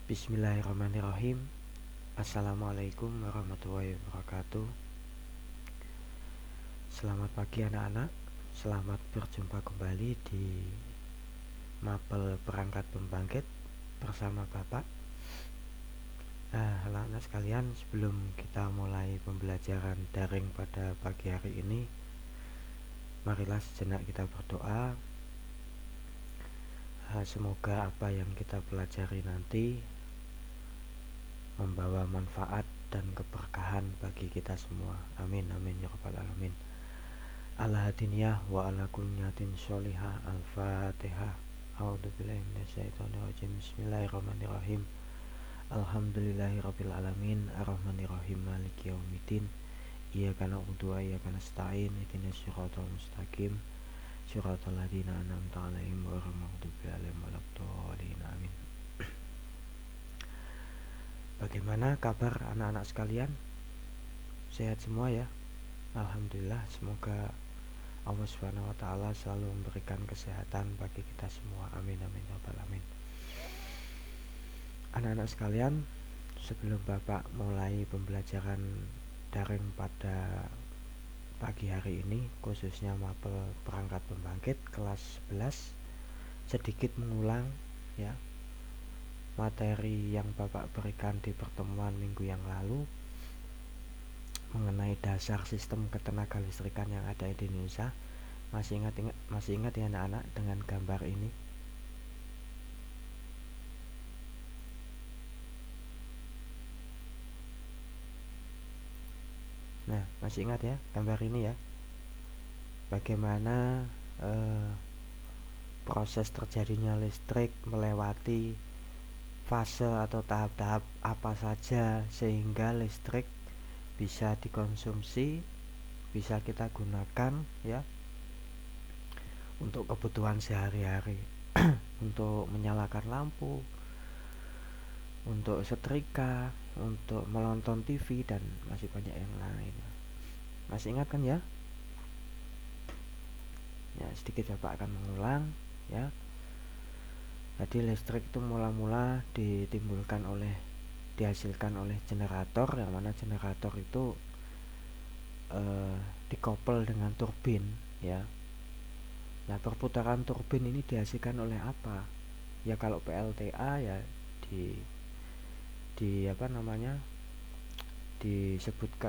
Bismillahirrahmanirrahim. Assalamualaikum warahmatullahi wabarakatuh. Selamat pagi anak-anak. Selamat berjumpa kembali di mapel perangkat pembangkit bersama Bapak. Anak-anak sekalian, sebelum kita mulai pembelajaran daring pada pagi hari ini, marilah sejenak kita berdoa. Semoga apa yang kita pelajari nanti membawa manfaat dan keberkahan bagi kita semua. Amin amin ya rabbal alamin. Ala hadiniyah wa ala kunyatin sholihah. Al-Fatihah. A'udzubillahi minasyaitonirrajim. Bismillahirrahmanirrahim. Alhamdulillahirabbil alamin, arrahmanirrahim, maliki yaumiddin. Iyyaka na'budu wa iyyaka nasta'in. Ihdinas siratal mustaqim. Siratal ladzina an'amta 'alaihim ghairil maghdubi 'alaihim waladdallin. Amin. Bagaimana kabar anak-anak sekalian? Sehat semua ya? Alhamdulillah, semoga Allah Subhanahu wa taala selalu memberikan kesehatan bagi kita semua. Amin amin ya rabbal alamin. Anak-anak sekalian, sebelum Bapak mulai pembelajaran daring pada pagi hari ini, khususnya mapel perangkat pembangkit kelas 11, sedikit mengulang ya materi yang Bapak berikan di pertemuan minggu yang lalu mengenai dasar sistem ketenaga listrikan yang ada di Indonesia. Masih ingat ya anak-anak dengan gambar ini? Nah, masih ingat ya gambar ini ya? Bagaimana proses terjadinya listrik melewati fase atau tahap-tahap apa saja sehingga listrik bisa dikonsumsi, bisa kita gunakan ya untuk kebutuhan sehari-hari. Untuk menyalakan lampu, untuk setrika, untuk menonton TV, dan masih banyak yang lain. Masih ingat kan ya? Ya, sedikit Bapak akan mengulang ya. Jadi listrik itu mula-mula dihasilkan oleh generator, yang mana generator itu dikoppel dengan turbin ya. Nah, perputaran turbin ini dihasilkan oleh apa? Ya kalau PLTA ya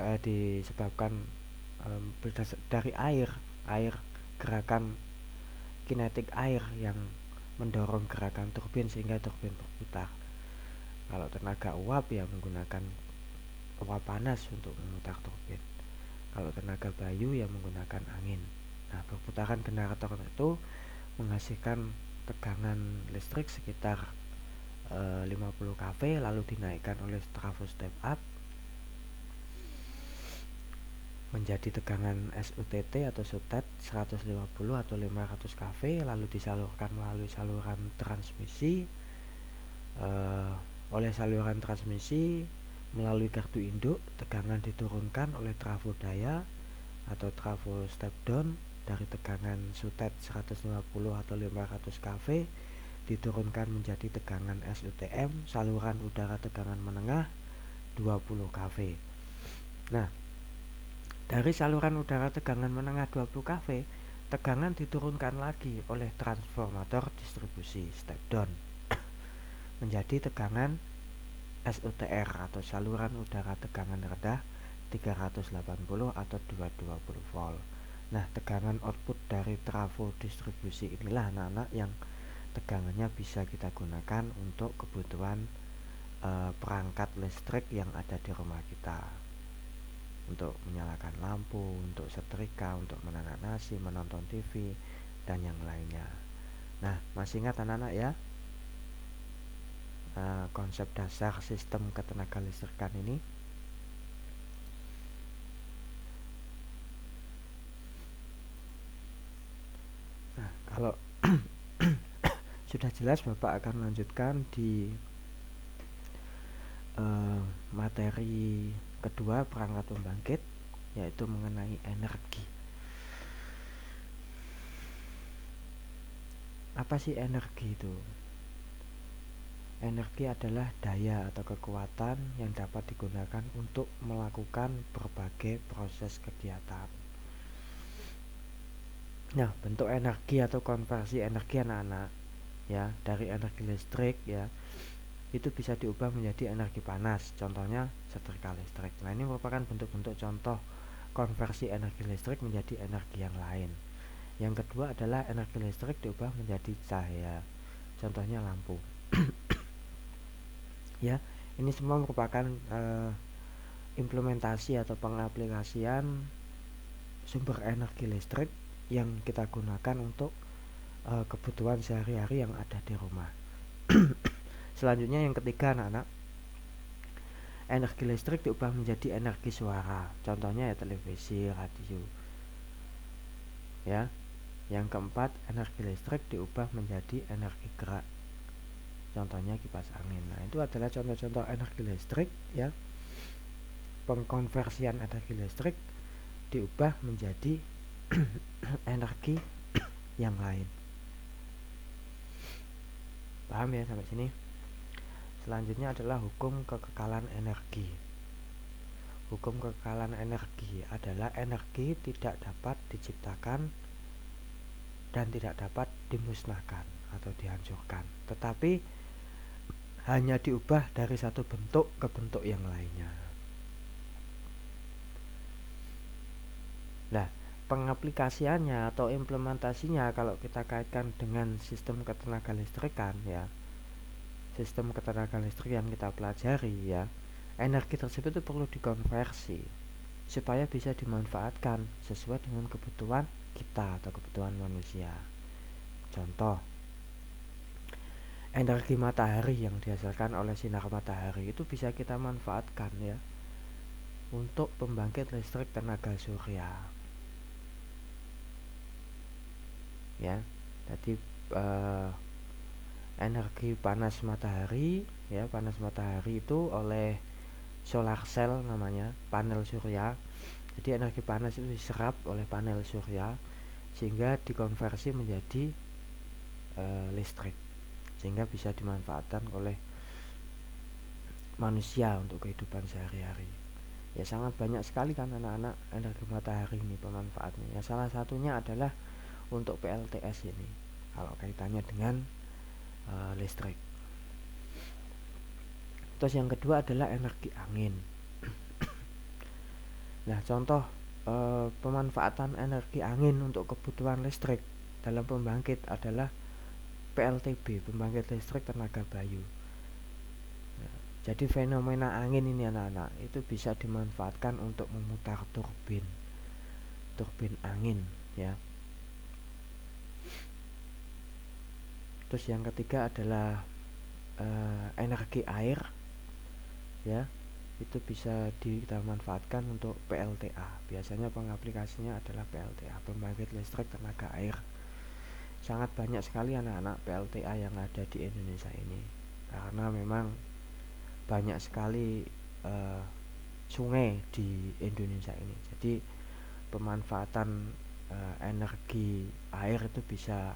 disebabkan dari air gerakan kinetik air yang mendorong gerakan turbin sehingga turbin berputar. Kalau tenaga uap ya menggunakan uap panas untuk memutar turbin. Kalau tenaga bayu ya menggunakan angin. Nah, perputaran generator itu menghasilkan tegangan listrik sekitar 50 kV, lalu dinaikkan oleh trafo step up menjadi tegangan SUTT atau SUTET 150 atau 500 kV, lalu disalurkan melalui saluran transmisi. Oleh saluran transmisi melalui gardu induk, tegangan diturunkan oleh trafo daya atau trafo step down dari tegangan SUTET 150 atau 500 kV diturunkan menjadi tegangan SUTM, saluran udara tegangan menengah 20 kV. Nah, dari saluran udara tegangan menengah 20 kV, tegangan diturunkan lagi oleh transformator distribusi step down menjadi tegangan SUTR atau saluran udara tegangan rendah 380 atau 220 volt. Nah, tegangan output dari trafo distribusi inilah anak-anak yang tegangannya bisa kita gunakan untuk kebutuhan perangkat listrik yang ada di rumah kita, untuk menyalakan lampu, untuk setrika, untuk menanak nasi, menonton TV, dan yang lainnya. Nah, masih ingat anak-anak ya konsep dasar sistem ketenaga listrikan ini? Nah, kalau sudah jelas, Bapak akan lanjutkan di materi kedua perangkat pembangkit, yaitu mengenai energi. Apa sih energi itu? Energi adalah daya atau kekuatan yang dapat digunakan untuk melakukan berbagai proses kegiatan. Nah, bentuk energi atau konversi energi anak-anak ya, dari energi listrik ya, itu bisa diubah menjadi energi panas. Contohnya setrika listrik. Nah, ini merupakan bentuk-bentuk contoh konversi energi listrik menjadi energi yang lain. Yang kedua adalah energi listrik diubah menjadi cahaya. Contohnya lampu. Ya, ini semua merupakan implementasi atau pengaplikasian sumber energi listrik yang kita gunakan untuk kebutuhan sehari-hari yang ada di rumah. Selanjutnya yang ketiga anak-anak, energi listrik diubah menjadi energi suara. Contohnya ya televisi, radio. Ya. Yang keempat, energi listrik diubah menjadi energi gerak. Contohnya kipas angin. Nah, itu adalah contoh-contoh energi listrik ya. Pengkonversian energi listrik diubah menjadi energi yang lain. Paham ya sampai sini? Selanjutnya adalah hukum kekekalan energi. Hukum kekekalan energi adalah energi tidak dapat diciptakan dan tidak dapat dimusnahkan atau dihancurkan, tetapi hanya diubah dari satu bentuk ke bentuk yang lainnya. Nah, pengaplikasiannya atau implementasinya kalau kita kaitkan dengan sistem ketenaga listrikan ya, sistem ketenaga listrik yang kita pelajari ya, energi tersebut itu perlu dikonversi supaya bisa dimanfaatkan sesuai dengan kebutuhan kita atau kebutuhan manusia. Contoh, energi matahari yang dihasilkan oleh sinar matahari itu bisa kita manfaatkan ya untuk pembangkit listrik tenaga surya. Ya, jadi energi panas matahari ya, panas matahari itu oleh solar cell namanya, panel surya. Jadi energi panas itu diserap oleh panel surya sehingga dikonversi menjadi listrik, sehingga bisa dimanfaatkan oleh manusia untuk kehidupan sehari-hari. Ya, sangat banyak sekali kan anak-anak energi matahari ini pemanfaatnya. Ya, salah satunya adalah untuk PLTS ini kalau kaitannya dengan listrik. Terus yang kedua adalah energi angin. Nah, contoh pemanfaatan energi angin untuk kebutuhan listrik dalam pembangkit adalah PLTB, pembangkit listrik tenaga bayu. Nah, jadi fenomena angin ini anak-anak itu bisa dimanfaatkan untuk memutar turbin angin ya. Terus yang ketiga adalah energi air ya, itu bisa kita manfaatkan untuk PLTA. Biasanya pengaplikasinya adalah PLTA, pembangkit listrik tenaga air. Sangat banyak sekali anak-anak PLTA yang ada di Indonesia ini, karena memang banyak sekali sungai di Indonesia ini. Jadi pemanfaatan energi air itu bisa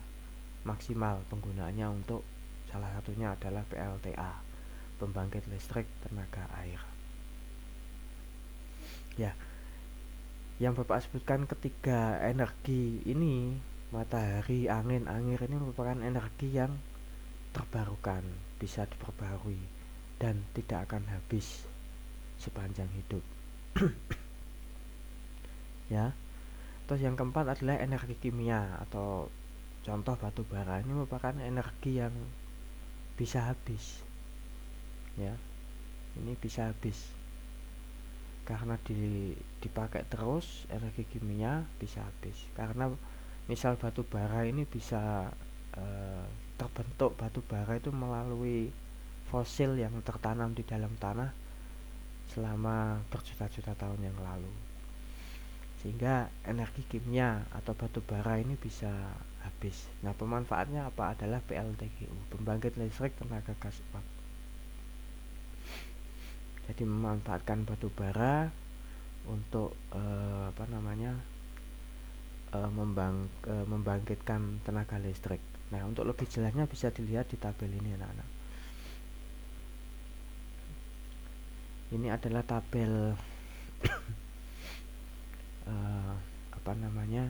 maksimal penggunaannya untuk salah satunya adalah PLTA, pembangkit listrik tenaga air. Ya, yang Bapak sebutkan ketiga energi ini, matahari, angin, air, ini merupakan energi yang terbarukan, bisa diperbarui dan tidak akan habis sepanjang hidup. Ya. Terus yang keempat adalah energi kimia atau contoh batu bara. Ini merupakan energi yang bisa habis. Ya. Ini bisa habis karena dipakai terus, energi kimia bisa habis. Karena misal batu bara ini bisa terbentuk batu bara itu melalui fosil yang tertanam di dalam tanah selama berjuta-juta tahun yang lalu, sehingga energi kimia atau batu bara ini bisa habis. Nah, pemanfaatnya apa? Adalah PLTGU, pembangkit listrik tenaga gas uap. Jadi memanfaatkan batu bara untuk membangkitkan tenaga listrik. Nah, untuk lebih jelasnya bisa dilihat di tabel ini anak-anak. Ini adalah tabel apa namanya